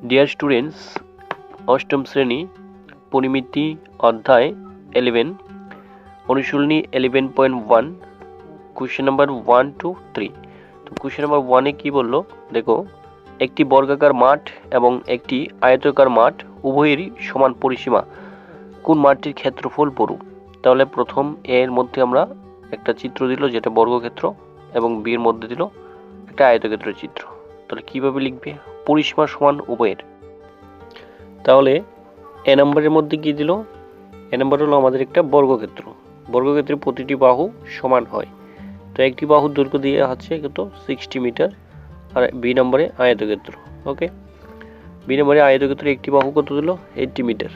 Dear students, অষ্টম শ্রেণী পরিমিতি অধ্যায় 11 অনুশীলনী 11.1 কোশ্চেন নাম্বার 1 to 3। তো কোশ্চেন নাম্বার 1-এ কি বললো দেখো, একটি বর্গাকার মাঠ এবং একটি আয়তাকার মাঠ উভয়েরই সমান পরিসীমা, কোন মাঠটির ক্ষেত্রফল বড়? তাহলে প্রথম এর মধ্যে আমরা একটা চিত্র দিল যেটা বর্গক্ষেত্র, এবং বি এর মধ্যে দিল একটা আয়তক্ষেত্রের চিত্র। তাহলে কিভাবে লিখবে? পরিসীমা সমান উভয়ের। তাহলে এ নম্বরের মধ্যে কি দিল? এ নম্বর হলো আমাদের একটা বর্গক্ষেত্র। বর্গক্ষেত্রের প্রতিটি বাহু সমান হয়। তো একটি বাহুর দৈর্ঘ্য দিয়ে আছে কত? 60 মিটার। আর বি নম্বরে আয়তক্ষেত্র। ওকে, বি নম্বরে আয়তক্ষেত্রের একটি বাহু কত দিল? 80 মিটার।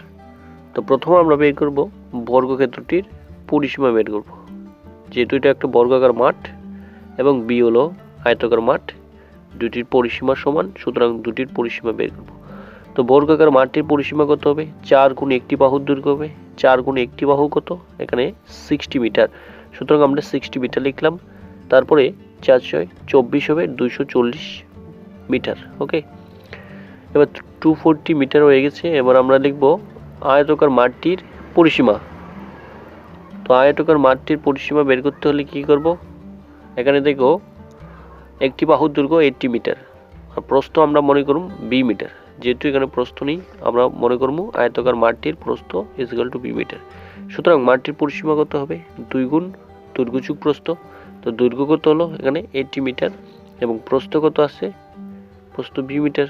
তো প্রথমে আমরা বের করব বর্গক্ষেত্রটির পরিসীমা বের করব, যেহেতু এটা একটা বর্গাকার মাঠ এবং বি হলো আয়তাকার মাঠ, দুটির পরিসীমা সমান, সুতরাং দুটির পরিসীমা বের করব। তো বর্গাকার মাঠটির পরিসীমা কত হবে? 4 গুণ একটি বাহুর দৈর্ঘ্য হবে। 4 গুণ একটি বাহু কত? এখানে 60 মিটার, সুতরাং আমরা 60 মিটার লিখলাম। তারপরে 424 হবে 240 মিটার। ওকে, এবার 240 মিটার হয়ে গেছে। এবার আমরা লিখব আয়তাকার মাঠটির পরিসীমা। তো আয়তাকার মাঠটির পরিসীমা বের করতে হলে কি করব? এখানে দেখো একটি বাহুর দৈর্ঘ্য 80 মিটার, আর প্রস্থ আমরা মনে করব 20 মিটার। যেহেতু এখানে প্রস্থ নেই, আমরা মনে করব আয়তাকার মাঠটির প্রস্থ ইকুয়াল টু 20 মিটার। সুতরাং মাঠটির পরিসীমা কত হবে? 2 গুণ দৈর্ঘ্য যোগ প্রস্থ। তো দৈর্ঘ্য কত হলো? এখানে 80 মিটার, এবং প্রস্থ কত আছে? প্রস্থ 20 মিটার।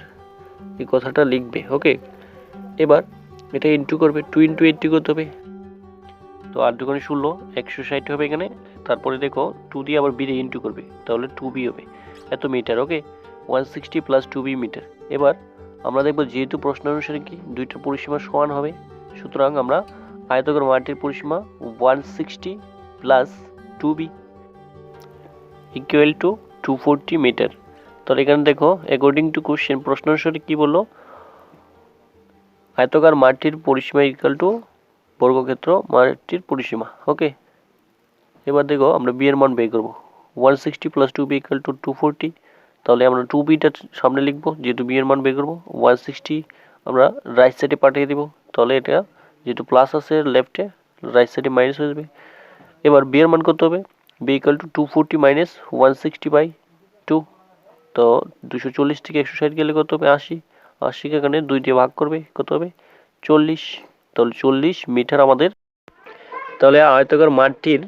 এই কথাটা লিখবে। ওকে, এবার এটা ইন্টু করবে। 2 ইন্টু 80 কত হবে? তো 8 দুগুণে 16, 160 হবে এখানে। তারপরে দেখো 2 দিয়ে আবার বি দিয়ে ইন্টু করবে, তাহলে 2b হবে এত মিটার। ওকে, 160 প্লাস 2b মিটার। এবার আমরা দেখব যেহেতু প্রশ্ন অনুসারে কি দুইটা পরিসীমা সমান হবে, সুতরাং আমরা আয়তাকার মাঠটির পরিসীমা 160 plus 2b equal to 240 metre. তাহলে এখানে দেখো অ্যাকর্ডিং টু কোশ্চেন, প্রশ্ন অনুসারে কি বললো? আয়তাকার মাঠটির পরিসীমা ইকুয়াল টু বর্গক্ষেত্র মাঠটির পরিসীমা। ওকে, এবার দেখো আমরা বি এর মান বের করব। 160 প্লাস 2b ইকুয়াল টু 240। তাহলে আমরা 2bটা সামনে লিখবো, যেহেতু বি এর মান বের করব। 160 আমরা রাইট সাইডে পাঠিয়ে দিব, তাহলে এটা যেহেতু প্লাস আছে লেফটে, রাইট সাইডে মাইনাস হয়ে যাবে। এবার বি এর মান কত হবে? B equal to 240 minus 160/2। তো 240 থেকে 160 গেলে কত হবে? 80। 80কে এখানে 2 দিয়ে ভাগ করবে, কত হবে? 40। তাহলে 40 মিটার আমাদের। তাহলে আয়তাকার মাঠটির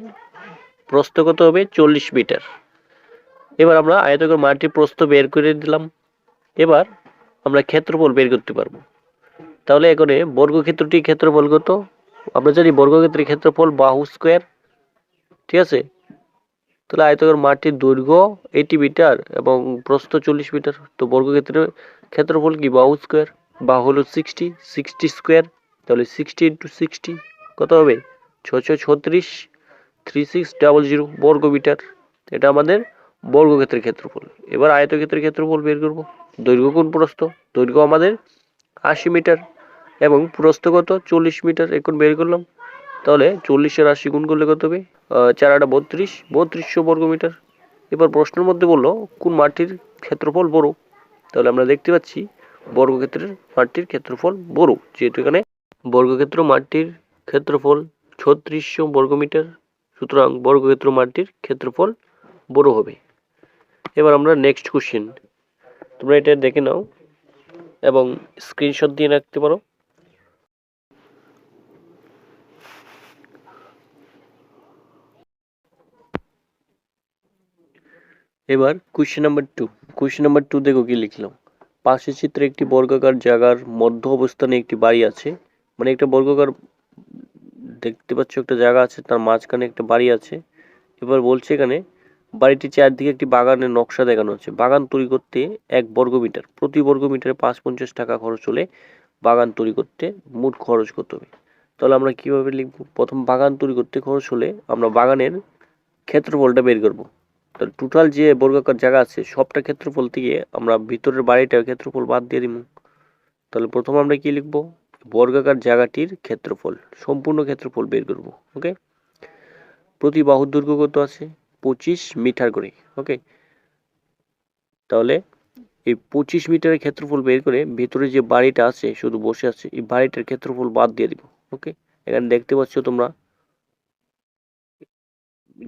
প্রস্থ কত হবে? 40 মিটার। এবার আমরা আয়তাকার মাঠটির প্রস্থ বের করে দিলাম। এবার আমরা ক্ষেত্রফল বের করতে পারবো। তাহলে এখানে বর্গক্ষেত্রটির ক্ষেত্রফল কত? আমরা জানি বর্গক্ষেত্রের ক্ষেত্রফল বাহু স্কোয়ার, ঠিক আছে? তাহলে আয়তাকার মাঠটির দৈর্ঘ্য 80 মিটার এবং প্রস্থ 40 মিটার। তো বর্গক্ষেত্রের ক্ষেত্রফল কি? বাহু স্কোয়ার। বাহু হলো 60 স্কোয়ার। তাহলে 60 ইন্টু 60 কত হবে? 636 3600 বর্গ মিটার। এটা আমাদের বর্গক্ষেত্রের ক্ষেত্রফল। এবার আয়তক্ষেত্রের ক্ষেত্রফল বের করব। দৈর্ঘ্য গুণ প্রস্থ। দৈর্ঘ্য আমাদের 80 মিটার এবং প্রস্থ কত? 40 মিটার। এখন বের করলাম। তাহলে 40 আর 80 গুণ করলে কত হবে? 4 8 32, 3200 বর্গ মিটার। এবার প্রশ্নের মধ্যে বললো কোন মাঠটির ক্ষেত্রফল বড়? তাহলে আমরা দেখতে পাচ্ছি বর্গক্ষেত্রের মাঠটির ক্ষেত্রফল বড়, যেহেতু এখানে বর্গক্ষেত্র মাঠটির ক্ষেত্রফল 3600 বর্গ মিটার, সুতরাং বর্গক্ষেত্র মাঠটির ক্ষেত্রফল বড় হবে। এবার আমরা নেক্সট কোশ্চেন, তোমরা এটা দেখে নাও এবং স্ক্রিনশট দিয়ে রাখতে পারো। এবার কোশ্চেন নাম্বার 2। কোশ্চেন নাম্বার 2 দেখো কি লিখলাম। পাশের চিত্রে একটি বর্গাকার জায়গার মধ্য অবস্থানে একটি বাড়ি আছে, মানে একটা বর্গাকার দেখতে পাচ্ছ একটা জায়গা আছে, তার মাঝখানে একটা বাড়ি আছে। এবার বলছে এখানে বাড়িটির চারদিকে একটি বাগানের নকশা দেখানো হচ্ছে। বাগান তৈরি করতে 1 বর্গ মিটার, প্রতি বর্গ মিটারে 550 টাকা খরচ হলে বাগান তৈরি করতে মোট খরচ কত হবে? তাহলে আমরা কিভাবে লিখব? প্রথম বাগান তৈরি করতে খরচ হলে আমরা বাগানের ক্ষেত্রফলটা বের করব। তাহলে টোটাল যে বর্গাকার জায়গা আছে সবটা ক্ষেত্রফল থেকে আমরা ভিতরের বাড়িটার ক্ষেত্রফল বাদ দিয়ে দিব। তাহলে প্রথম আমরা কি লিখব? বর্গাকার জায়গাটির ক্ষেত্রফল, সম্পূর্ণ ক্ষেত্রফল বের করব। ওকে, প্রতি বাহুর দৈর্ঘ্য কত আছে? 25 মিটার করে। ওকে, তাহলে এই 25 মিটারের ক্ষেত্রফল বের করে ভেতরে যে বাড়িটা আছে শুধু বসে আছে এই বাড়িটার ক্ষেত্রফল বাদ দিয়ে দিব। ওকে, এখানে দেখতে পাচ্ছ তোমরা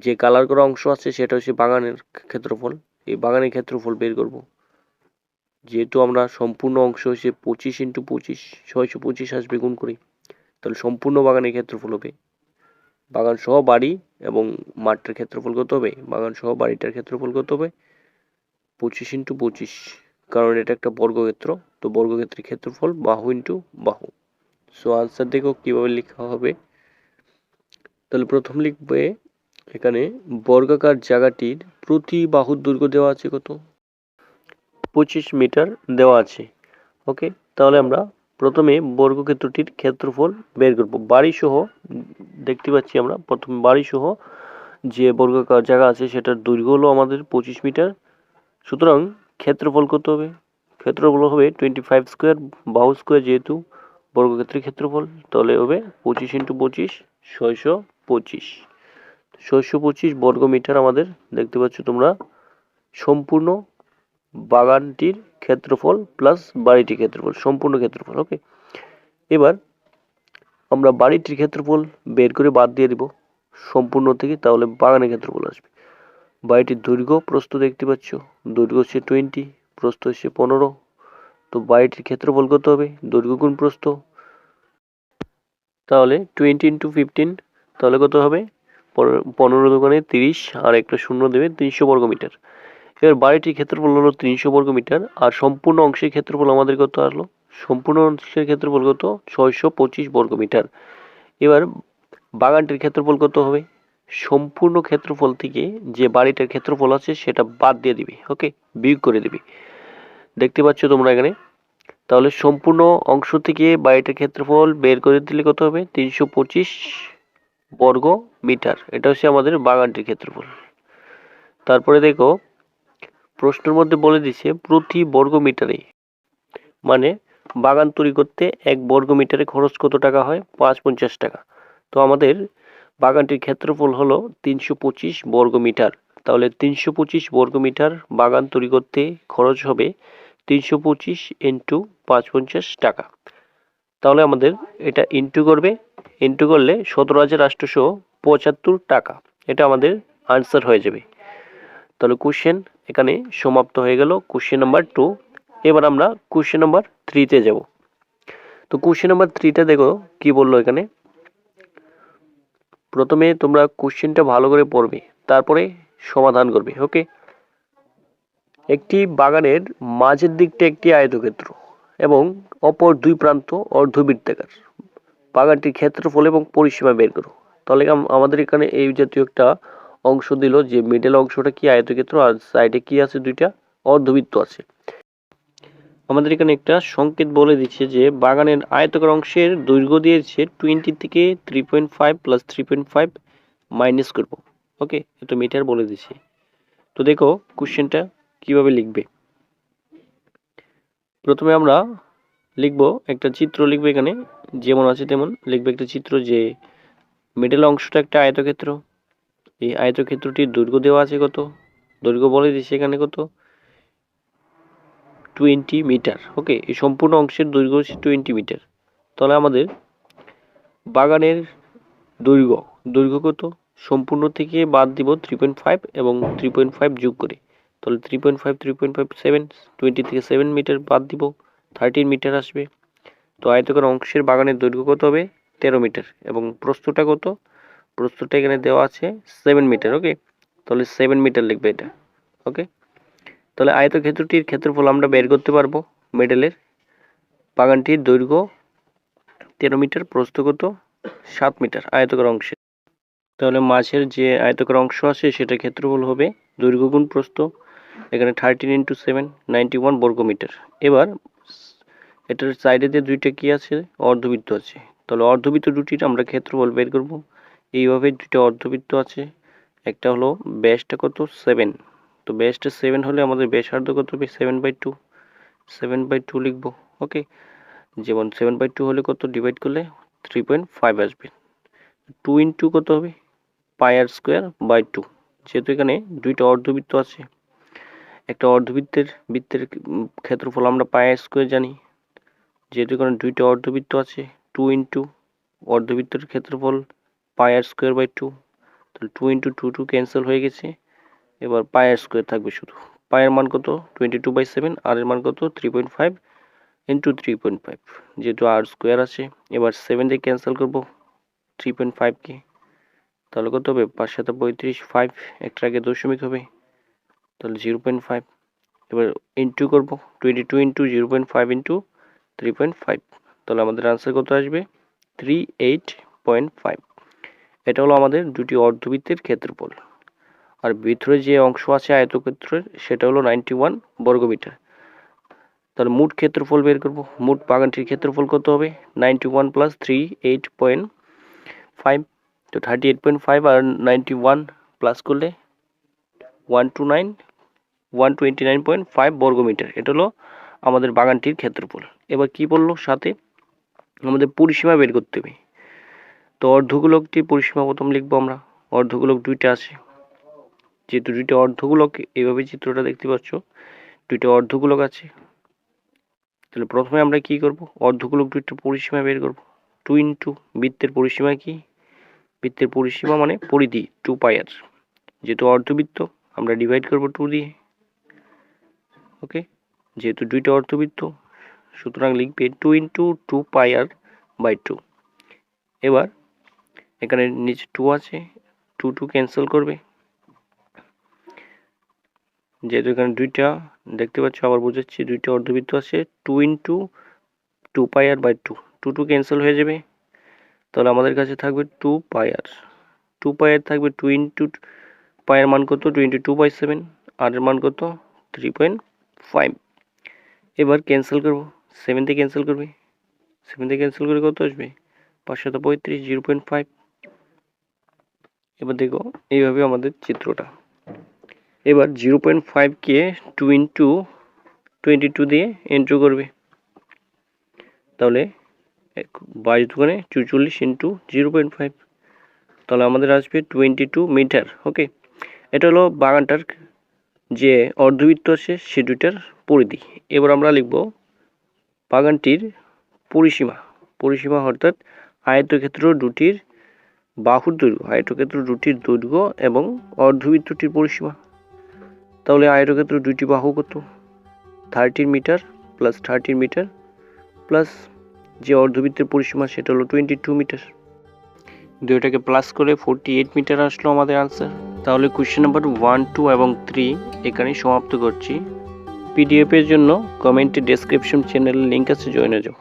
যে কালার করা অংশ আছে সেটা হচ্ছে বাগানের ক্ষেত্রফল। এই বাগানের ক্ষেত্রফল বের করব। যেহেতু আমরা সম্পূর্ণ অংশ হচ্ছে 25 × 25 625 আসবে গুণ করি, তাহলে সম্পূর্ণ বাগানের ক্ষেত্রফল হবে, বাগান সহ বাড়ি এবং মাঠের ক্ষেত্রফল কত হবে, বাগান সহ বাড়িটার ক্ষেত্রফল কত হবে 25 × 25, কারণ এটা একটা বর্গক্ষেত্র, তো বর্গক্ষেত্রের ক্ষেত্রফল বাহু ইন্টু বাহু। সো আনসার দেখো কিভাবে লেখা হবে। তাহলে প্রথম লিখবে এখানে বর্গাকার জায়গাটির প্রতি বাহুর দৈর্ঘ্য দেওয়া আছে কত, 25 মিটার দেওয়া আছে। ওকে, তাহলে আমরা প্রথমে বর্গক্ষেত্রটির ক্ষেত্রফল বের করব বাড়ি সহ। দেখতে পাচ্ছি আমরা প্রথমে বাড়ি সহ যে বর্গাকার জায়গা আছে সেটার দৈর্ঘ্য হলো আমাদের 25 মিটার। সুতরাং ক্ষেত্রফল কত হবে, ক্ষেত্রফল হবে 25 স্কোয়ার, বাহু স্কোয়ার যেহেতু বর্গক্ষেত্রের ক্ষেত্রফল, তাহলে হবে 25 × 25 625। 625 বর্গ মিটার আমাদের দেখতে পাচ্ছ তোমরা সম্পূর্ণ বাগানটির ক্ষেত্রফল প্লাস বাড়িটির ক্ষেত্রফল, সম্পূর্ণ ক্ষেত্রফল। ওকে, এবার আমরা বাড়িটির ক্ষেত্রফল বের করে বাদ দিয়ে দিব সম্পূর্ণ থেকে, তাহলে বাগানের ক্ষেত্রফল আসবে। বাড়িটির দৈর্ঘ্য প্রস্থ দেখতে পাচ্ছ, দৈর্ঘ্য হচ্ছে 20, প্রস্থ হচ্ছে 15, তো বাড়িটির ক্ষেত্রফল কত হবে, দৈর্ঘ্য গুণ প্রস্থ, তাহলে 20 × 15, তাহলে কত হবে 15 দোকানে 30 আর একটা শূন্য দেবে 300 বর্গ মিটার। এবার বাড়িটির ক্ষেত্রফল হলো 300 বর্গ মিটার, আর সম্পূর্ণ অংশের ক্ষেত্রফল আমাদের কত আসলো, সম্পূর্ণ অংশের ক্ষেত্রফল কত 625 বর্গ মিটার। এবার বাগানটির ক্ষেত্রফল কত হবে, সম্পূর্ণ ক্ষেত্রফল থেকে যে বাড়িটার ক্ষেত্রফল আছে সেটা বাদ দিয়ে দিবি। ওকে, বিয়োগ করে দিবি, দেখতে পাচ্ছ তোমরা এখানে। তাহলে সম্পূর্ণ অংশ থেকে বাড়িটার ক্ষেত্রফল বের করে দিলে কত হবে 325 বর্গ মিটার, এটা হচ্ছে আমাদের বাগানটির ক্ষেত্রফল। তারপরে দেখো প্রশ্নের মধ্যে বলে দিচ্ছে প্রতি বর্গ মিটারে, মানে বাগান তৈরি করতে 1 বর্গ মিটারে খরচ কত টাকা হয় 550 টাকা। তো আমাদের বাগানটির ক্ষেত্রফল হলো 325 বর্গ মিটার, তাহলে 325 বর্গ মিটার বাগান তৈরি করতে খরচ হবে 325 × 550 টাকা। তাহলে আমাদের এটা ইন্টু করবে, ইন্টু করলে 17,875 টাকা, এটা আমাদের আনসার হয়ে যাবে। তাহলে কোশ্চেন এখানে সমাপ্ত হয়ে গেল, কোশ্চেন নাম্বার 2। এবার আমরা কোশ্চেন নাম্বার 3-তে যাব। তো কোশ্চেন নাম্বার 3টা দেখো কি বললো এখানে। প্রথমে তোমরা কোশ্চেনটা ভালো করে পড়বে, তারপরে সমাধান করবে। ওকে, একটি বাগানের মাঝের দিকটা একটি আয়তক্ষেত্র এবং অপর দুই প্রান্ত অর্ধবৃত্তাকার, বাগানটির ক্ষেত্রফল এবং পরিসীমা বের করো। তাহলে আমাদের এখানে এই জাতীয় একটা অংশ দিল যে মিডল অংশটা কি আয়তক্ষেত্র আর সাইডে কি আছে দুইটা অর্ধবৃত্ত আছে। আমাদের এখানে একটা সংকেত বলে দিচ্ছে যে বাগানের আয়তাকার অংশের দৈর্ঘ্য দিয়েছে 20 থেকে 3.5 প্লাস 3.5 মাইনাস করবো। ওকে, এটা মিটার বলে দিচ্ছে। তো দেখো কোশ্চেনটা কিভাবে লিখবে। প্রথমে আমরা লিখবো একটা চিত্র, লিখবে এখানে যেমন আছে তেমন লিখবে একটা চিত্র, যে মিডল অংশটা একটা আয়তক্ষেত্র, এই আয়তক্ষেত্রটির দৈর্ঘ্য দেওয়া আছে কত, দৈর্ঘ্য বলে দিচ্ছে এখানে কত 20 মিটার। ওকে, এই সম্পূর্ণ অংশের দৈর্ঘ্য হচ্ছে 20 মিটার। তাহলে আমাদের বাগানের দৈর্ঘ্য কত, সম্পূর্ণ থেকে বাদ দিব 3.5 এবং 3.5 যোগ করে, তাহলে 3.5 3.5 7, 20 থেকে 7 মিটার বাদ দিব 13 মিটার আসবে। তো আয়তকার অংশের বাগানের দৈর্ঘ্য কত হবে 13 মিটার এবং প্রস্থটা কত, প্রস্থটা এখানে দেওয়া আছে 7 মিটার। ওকে, তাহলে 7 মিটার লিখবে এটা। ওকে, তাহলে আয়তক্ষেত্রটির ক্ষেত্রফল আমরা বের করতে পারবো। মিডলের বাগানটির দৈর্ঘ্য 13 মিটার, প্রস্থ কত 7 মিটার আয়তকার অংশে, তাহলে মাঝের যে আয়তকার অংশ আছে সেটা ক্ষেত্রফল হবে দৈর্ঘ্য গুণ প্রস্থ, এখানে 13 × 7 91 বর্গ মিটার। এবার এটার সাইডে দিয়ে দুইটা কি আছে অর্ধবৃত্ত আছে, তাহলে অর্ধবৃত্ত দুটির আমরা ক্ষেত্রফল বের করব। এইভাবে দুইটা অর্ধবৃত্ত আছে, একটা হলো ব্যাসটা কত 7, তো ব্যাসটা 7 হলে আমাদের ব্যাসার্ধ কত হবে 7/2, 7/2 লিখবো। ওকে, যেমন 7/2 হলে কত ডিভাইড করলে 3.5 আসবে, 2 × কত হবে πr² / 2, যেহেতু এখানে দুইটা অর্ধবৃত্ত আছে একটা অর্ধবৃত্তের ক্ষেত্রফল আমরা পাই আর স্কোয়ার জানি, যেহেতু এখানে দুইটা অর্ধবৃত্ত আছে, 2 ইন্টু অর্ধবৃত্তের ক্ষেত্রফল পাই আর স্কোয়ার বাই 2, তাহলে 2 ইন্টু 2 ক্যান্সেল হয়ে গেছে। এবার পাই আর স্কোয়ার থাকবে শুধু। পায়ের মান কত 22/7, আর এর মান কত 3.5 ইন্টু 3.5, যেহেতু আর স্কোয়ার আছে। এবার 7 দিয়ে ক্যান্সেল করবো 3.5কে, তাহলে কত হবে 5 7 35, 5 একটা আগে দশমিক হবে, তাহলে 0.5। এবার ইন্টু করবো 22 ইন্টু 0.5 ইন্টু 3.5, তাহলে আমাদের আনসার কত আসবে 38.5। এটা হলো আমাদের দুটি অর্ধবৃত্তের ক্ষেত্রফল। আর ভিতরে যে অংশ আছে আয়তক্ষেত্রের সেটা হলো 91 বর্গমিটার। তাহলে মোট ক্ষেত্রফল বের করব। মোট বাগানটির ক্ষেত্রফল কত হবে 91 প্লাস 38.5, তো 38.5 আর 91 প্লাস করলে 129.5 বর্গমিটার। এটা হলো আমাদের বাগানটির ক্ষেত্রফল। এবার কি বললো সাথে আমাদের পরিসীমা বের করতে হবে। তো অর্ধগোলকটির পরিসীমা প্রথম লিখবো আমরা। অর্ধগোলক দুইটা আছে, যেহেতু দুইটা অর্ধগোলক, এইভাবে চিত্রটা দেখতে পাচ্ছ, দুইটা অর্ধগোলক আছে। তাহলে প্রথমে আমরা কি করব, অর্ধগোলক দুইটার পরিসীমা বের করব। 2 ইন্টু বৃত্তের পরিসীমা কি, বৃত্তের পরিসীমা মানে পরিধি 2 পাই আর, যেহেতু অর্ধবৃত্ত আমরা ডিভাইড করব 2 দিয়ে। ওকে, যেহেতু দুইটা অর্ধবৃত্ত সুতরাং লিখবে 2 ইন্টু 2 পাই আর বাই 2। এবার এখানে নিচে 2 আছে, 2 ক্যান্সেল করবে, যেহেতু এখানে দুইটা দেখতে পাচ্ছ, আবার বোঝাচ্ছি দুইটা অর্ধবৃত্ত আছে, 2 ইন্টু 2 পাই আর বাই 2 ক্যান্সেল হয়ে যাবে, তাহলে আমাদের কাছে থাকবে 2 পাই আর। 2 পাই আর থাকবে 2 ইন্টু পায়ের মান কত 22/7, আর এর মান কত 3.5। এবার ক্যান্সেল করব, 7 দিয়ে ক্যান্সেল করবে, 7 দিয়ে ক্যান্সেল করে কত আসবে 5 7 35, 0.5। এবার দেখো এইভাবে আমাদের চিত্রটা। এবার 0.5কে 2 ইন্টু 22 দিয়ে এন্ট্রি করবে, তাহলে 22 44 ইন্টু 0.5, তাহলে আমাদের আসবে 22 মিটার। ওকে, এটা হলো বাগানটার যে অর্ধবৃত্ত আছে সে দুইটার পরিধি। এবার আমরা লিখব বাগানটির পরিসীমা অর্থাৎ আয়তক্ষেত্র দুটির বাহুর দৈর্ঘ্য, আয়তক্ষেত্র দুটির দৈর্ঘ্য এবং অর্ধবৃত্তটির পরিসীমা। তাহলে আয়তক্ষেত্র দুটি বাহু কত 13 মিটার প্লাস 13 মিটার প্লাস যে অর্ধবৃত্তের পরিসীমা সেটা হলো 22 মিটার। দুইটাকে প্লাস করে 48 মিটার আসলো আমাদের আনসার। তাহলে কোয়েশ্চেন নাম্বার 1, 2 এবং 3 এখানেই সমাপ্ত করছি। পিডিএফ এর জন্য কমেন্টে ডেসক্রিপশন চ্যানেলের লিঙ্ক আছে, জয়েন হয়ে যাও।